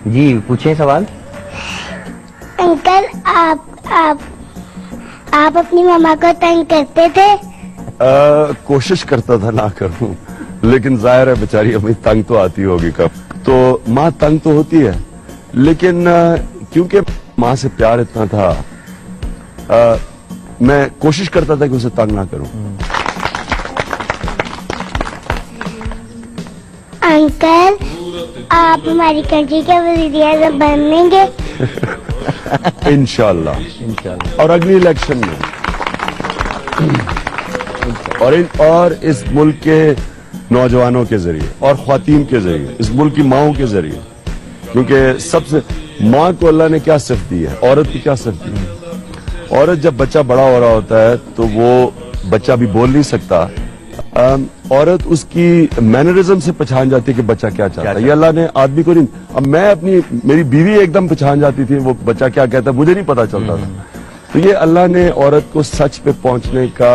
جی پوچھیں سوال. انکل آپ اپنی ماما کو تنگ کرتے تھے؟ کوشش کرتا تھا نہ کروں، لیکن ظاہر ہے بیچاری امی تنگ تو آتی ہوگی کب. تو ماں تنگ تو ہوتی ہے، لیکن کیونکہ ماں سے پیار اتنا تھا میں کوشش کرتا تھا کہ اسے تنگ نہ کروں. انکل آپ ہماری کنٹری کے وزیر اعظم بنیں گے؟ انشاءاللہ. اور اگلی الیکشن میں اور اس ملک کے نوجوانوں کے ذریعے اور خواتین کے ذریعے، اس ملک کی ماؤں کے ذریعے، کیونکہ سب سے ماں کو اللہ نے کیا صفت دی ہے، عورت کی کیا صفت دی ہے. عورت جب بچہ بڑا ہو رہا ہوتا ہے تو وہ بچہ بھی بول نہیں سکتا، عورت اس کی مینرزم سے پہچان جاتی ہے کہ بچہ کیا چاہتا ہے. یہ اللہ نے آدمی کو نہیں. اب میں میری بیوی ایک دم پہچان جاتی تھی وہ بچہ کیا کہتا ہے، مجھے نہیں پتا چلتا تھا. تو یہ اللہ نے عورت کو سچ پہ پہنچنے کا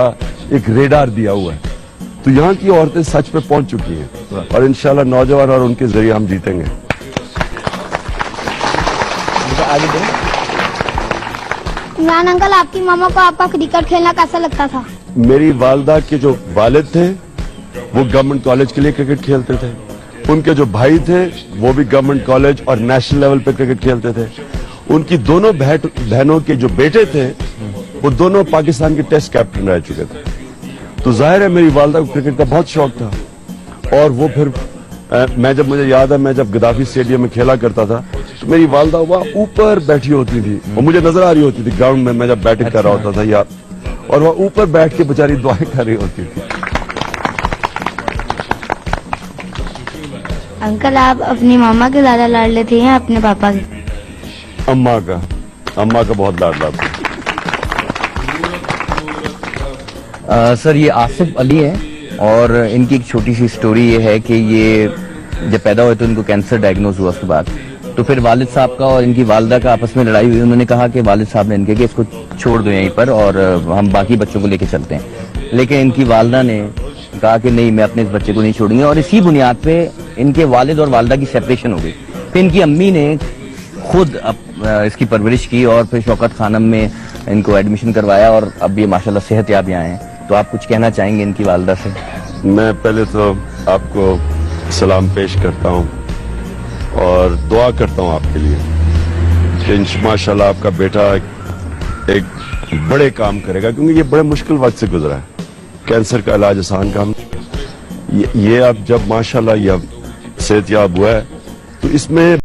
ایک ریڈار دیا ہوا ہے. تو یہاں کی عورتیں سچ پہ پہنچ چکی ہیں اور انشاءاللہ نوجوان اور ان کے ذریعے ہم جیتیں گے. عمران انکل آپ کی ماما کو آپ کا کرکٹ کھیلنا کیسا لگتا تھا؟ میری والدہ کے جو والد تھے وہ گورنمنٹ کالج کے لیے کرکٹ کھیلتے تھے. ان کے جو بھائی تھے وہ بھی گورنمنٹ کالج اور نیشنل لیول پہ کرکٹ کھیلتے تھے. ان کی دونوں بہنوں کے جو بیٹے تھے وہ دونوں پاکستان کے ٹیسٹ کیپٹن رہ چکے تھے. تو ظاہر ہے میری والدہ کو کرکٹ کا بہت شوق تھا. اور وہ پھر مجھے یاد ہے میں جب گدافی اسٹیڈیم میں کھیلا کرتا تھا تو میری والدہ وہاں اوپر بیٹھی ہوتی تھی، وہ مجھے نظر آ رہی ہوتی تھی گراؤنڈ میں جب بیٹنگ کر رہا ہوتا تھا یا، اور وہ اوپر بیٹھ کے بیچاری دعائیں کر رہی ہوتی تھی. انکل آپ اپنی ماما کے زیادہ لاڈلے تھے یا اپنے پاپا کے؟ اماں کا بہت لاڈلا تھا. سر یہ آصف علی ہے اور ان کی ایک چھوٹی سی سٹوری یہ ہے کہ یہ جب پیدا ہوئے تو ان کو کینسر ڈائگنوز ہوا. اس کے بعد تو پھر والد صاحب کا اور ان کی والدہ کا آپس میں لڑائی ہوئی. انہوں نے کہا کہ والد صاحب نے ان کے کہ اس کو چھوڑ دو یہیں پر اور ہم باقی بچوں کو لے کے چلتے ہیں. لیکن ان کی والدہ نے کہا کہ نہیں میں اپنے اس بچے کو نہیں چھوڑوں گی، اور اسی بنیاد پہ ان کے والد اور والدہ کی سیپریشن ہو گئی. پھر ان کی امی نے خود اس کی پرورش کی اور پھر شوکت خانم میں ان کو ایڈمیشن کروایا اور اب یہ ماشاءاللہ صحت یاب یہاں ہیں. تو آپ کچھ کہنا چاہیں گے ان کی والدہ سے؟ میں پہلے تو آپ کو سلام پیش کرتا ہوں اور دعا کرتا ہوں آپ کے لیے کہ ماشاءاللہ آپ کا بیٹا ایک بڑے کام کرے گا، کیونکہ یہ بڑے مشکل وقت سے گزرا ہے. کینسر کا علاج آسان کام، یہ اب جب ماشاءاللہ یہ صحت یاب ہوا ہے تو اس میں